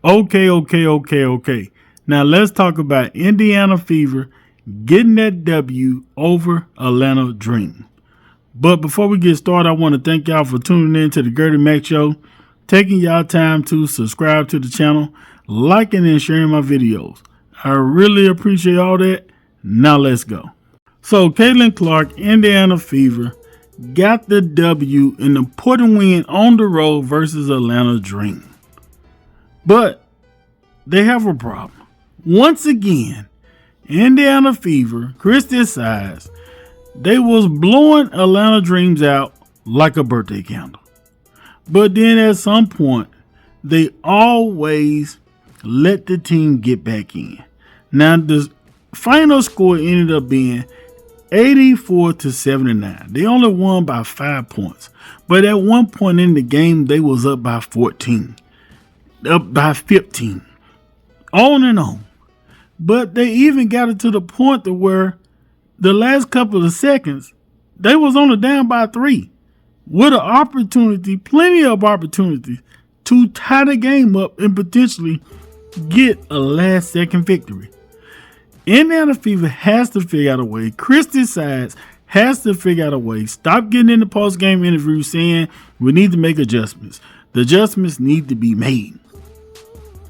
Okay. Now let's talk about Indiana Fever getting that W over Atlanta Dream. But before we get started, I want to thank y'all for tuning in to the Gertie Mac Show, taking y'all time to subscribe to the channel, liking and sharing my videos. I really appreciate all that. Now let's go. So Caitlinclark, Indiana Fever, got the W in the important win on the road versus Atlanta Dream. But they have a problem. Once again, Indiana Fever, Christie Sides, they was blowing Atlanta Dreams out like a birthday candle. But then at some point, they always let the team get back in. Now the final score ended up being 84-79. They only won by 5 points. But at one point in the game, they was up by 14. Up by 15. On and on. But they even got it to the point to where the last couple of seconds, they was only down by 3. With an opportunity, plenty of opportunities, to tie the game up and potentially get a last second victory. Indiana Fever has to figure out a way. Christie Sides has to figure out a way. Stop getting in the post-game interview saying we need to make adjustments. The adjustments need to be made.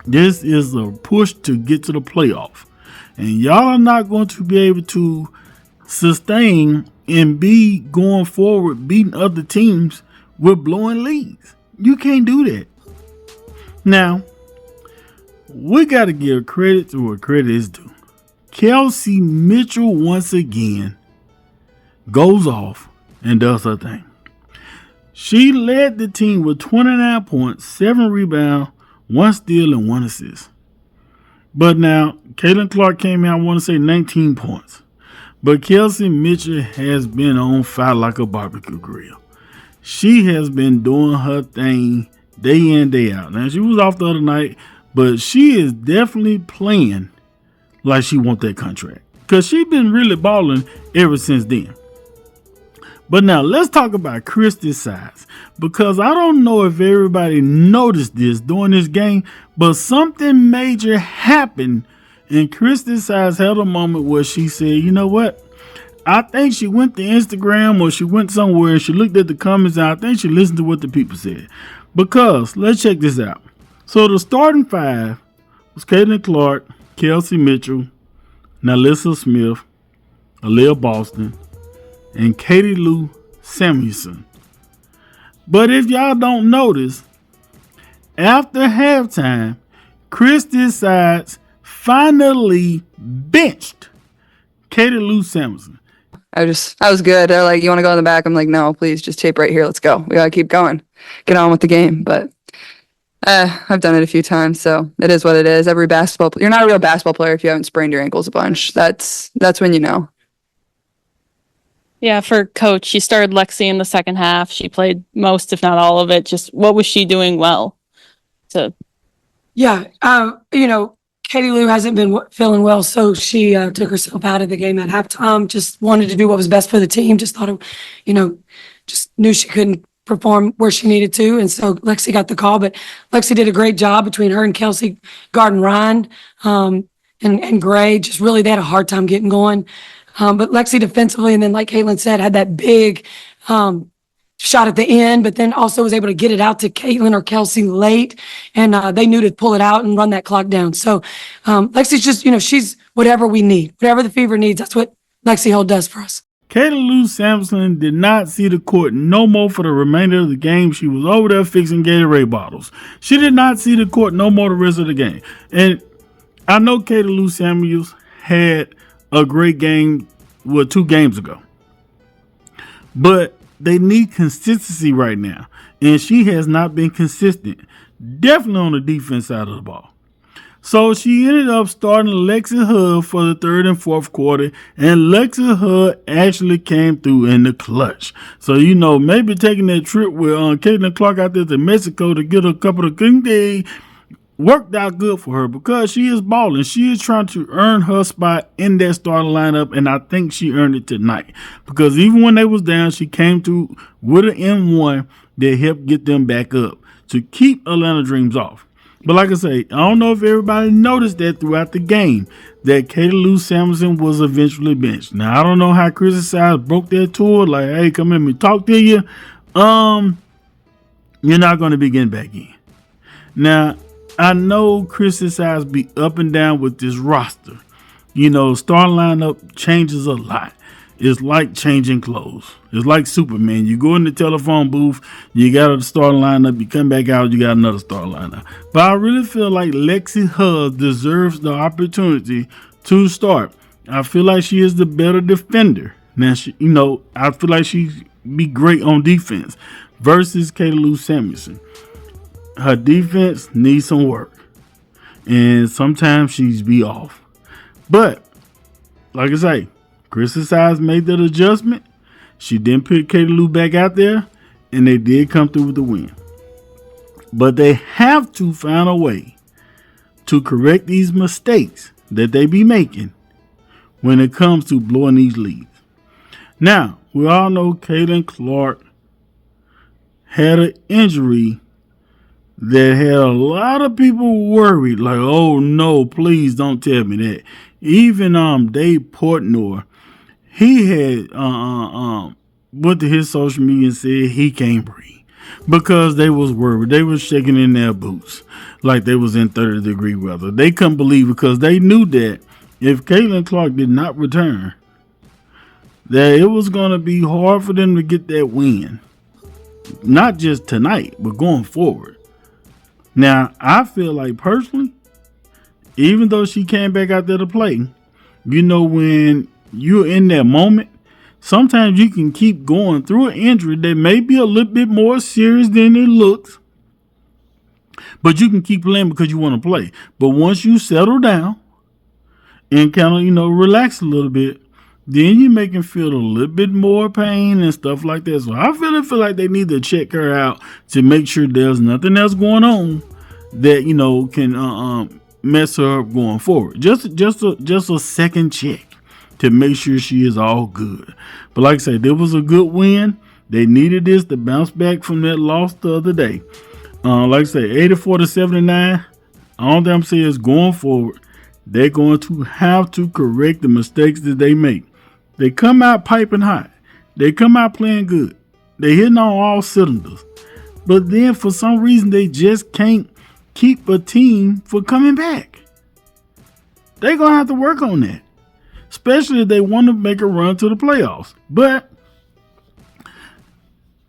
This is a push to get to the playoff. And y'all are not going to be able to sustain and be going forward beating other teams with blowing leads. You can't do that. Now, we got to give credit to where credit is due. Kelsey Mitchell once again goes off and does her thing. She led the team with 29 points, 7 rebounds, 1 steal, and 1 assist. But now, Caitlinclark came out, I want to say 19 points. But Kelsey Mitchell has been on fire like a barbecue grill. She has been doing her thing day in, day out. Now, she was off the other night, but she is definitely playing like she wants that contract. Because she's been really balling ever since then. But now, let's talk about Christie Sides. Because I don't know if everybody noticed this during this game, but something major happened. And Christie Sides had a moment where she said, you know what? I think she went to Instagram or she went somewhere and she looked at the comments and I think she listened to what the people said. Because, let's check this out. So the starting 5 was Caitlinclark, Kelsey Mitchell, Nalissa Smith, Aaliyah Boston, and Katie Lou Samuelson. But if y'all don't notice, after halftime, Christie Sides finally benched Katie Lou Samuelson. I was good. They're like, you want to go in the back? I'm like, no, please, just tape right here. Let's go. We got to keep going. Get on with the game. But I've done it a few times, so it is what it is. You're not a real basketball player if you haven't sprained your ankles a bunch. That's when you know. Yeah, for Coach, she started Lexi in the second half. She played most, if not all of it. Just what was she doing well? Katie Lou hasn't been feeling well, so she took herself out of the game at halftime. Just wanted to do what was best for the team. Just thought, just knew she couldn't perform where she needed to, and so Lexi got the call. But Lexi did a great job between her and Kelsey, guarding Ryan, and Gray. Just really, they had a hard time getting going. But Lexi defensively, and then like Caitlin said, had that big shot at the end, but then also was able to get it out to Caitlin or Kelsey late, and they knew to pull it out and run that clock down. So Lexi's just, she's whatever we need. Whatever the Fever needs, that's what Lexi Holt does for us. Katie Lou Sampson did not see the court no more for the remainder of the game. She was over there fixing Gatorade bottles. She did not see the court no more the rest of the game. And I know Katie Lou Samuels had a great game, 2 games ago. But they need consistency right now. And she has not been consistent. Definitely on the defense side of the ball. So she ended up starting Lexi Hood for the 3rd and 4th quarter. And Lexi Hood actually came through in the clutch. So, maybe taking that trip with Caitlinclark out there to Mexico to get a couple of things worked out good for her because she is balling. She is trying to earn her spot in that starting lineup, and I think she earned it tonight. Because even when they was down, she came through with an M1 that helped get them back up to keep Atlanta Dreams off. But like I say, I don't know if everybody noticed that throughout the game that Katie Lou Samuelson was eventually benched. Now I don't know how Christie Sides broke that to her. Like, hey, come let me talk to you. You're not going to be getting back in. Now I know Christie Sides be up and down with this roster. You know, starting lineup changes a lot. It's like changing clothes. It's like Superman. You go in the telephone booth, you got a starting lineup, you come back out, you got another starting lineup. But I really feel like Lexi Huggs deserves the opportunity to start. I feel like she is the better defender. Now, I feel like she'd be great on defense versus Katie Lou Samuelson. Her defense needs some work. And sometimes she's be off. But, like I say, Christie Sides made that adjustment. She didn't put Katie Lou back out there, and they did come through with the win. But they have to find a way to correct these mistakes that they be making when it comes to blowing these leads. Now, we all know Caitlinclark had an injury that had a lot of people worried, like, oh no, please don't tell me that. Even Dave Portnoy, he had went to his social media and said he can't breathe because they was worried. They was shaking in their boots like they was in 30-degree weather. They couldn't believe it because they knew that if Caitlinclark did not return, that it was going to be hard for them to get that win. Not just tonight, but going forward. Now, I feel like personally, even though she came back out there to play, you know, when you're in that moment, sometimes you can keep going through an injury that may be a little bit more serious than it looks, but you can keep playing because you want to play. But once you settle down and kind of, relax a little bit, then you make them feel a little bit more pain and stuff like that. So I feel like they need to check her out to make sure there's nothing else going on that, can mess her up going forward. Just a second check to make sure she is all good. But like I said, there was a good win. They needed this to bounce back from that loss the other day. Like I say, 84-79. All that I'm saying is going forward, they're going to have to correct the mistakes that they make. They come out piping hot. They come out playing good. They hitting on all cylinders. But then for some reason, they just can't keep a team from coming back. They're going to have to work on that. Especially if they want to make a run to the playoffs. But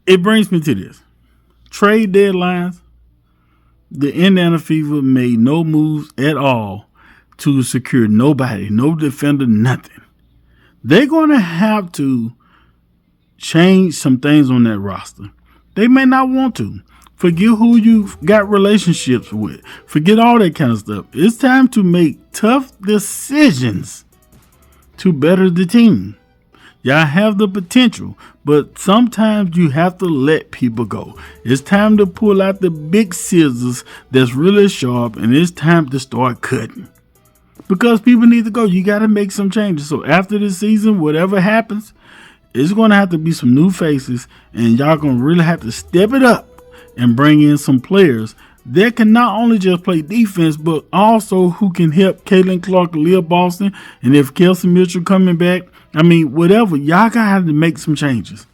it brings me to this. Trade deadlines. The Indiana Fever made no moves at all to secure nobody, no defender, nothing. They're going to have to change some things on that roster. They may not want to. Forget who you've got relationships with. Forget all that kind of stuff. It's time to make tough decisions to better the team. Y'all have the potential, but sometimes you have to let people go. It's time to pull out the big scissors that's really sharp, and it's time to start cutting. Because people need to go. You got to make some changes. So after this season, whatever happens, it's going to have to be some new faces, and y'all going to really have to step it up and bring in some players that can not only just play defense, but also who can help Caitlinclark, Leah Boston, and if Kelsey Mitchell coming back, whatever, y'all got to have to make some changes.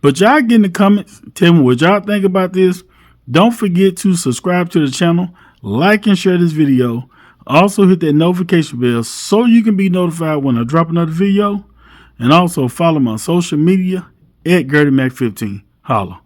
But y'all get in the comments, tell me what y'all think about this. Don't forget to subscribe to the channel, like and share this video. Also hit that notification bell so you can be notified when I drop another video. And also follow my social media at GertieMac15. Holla.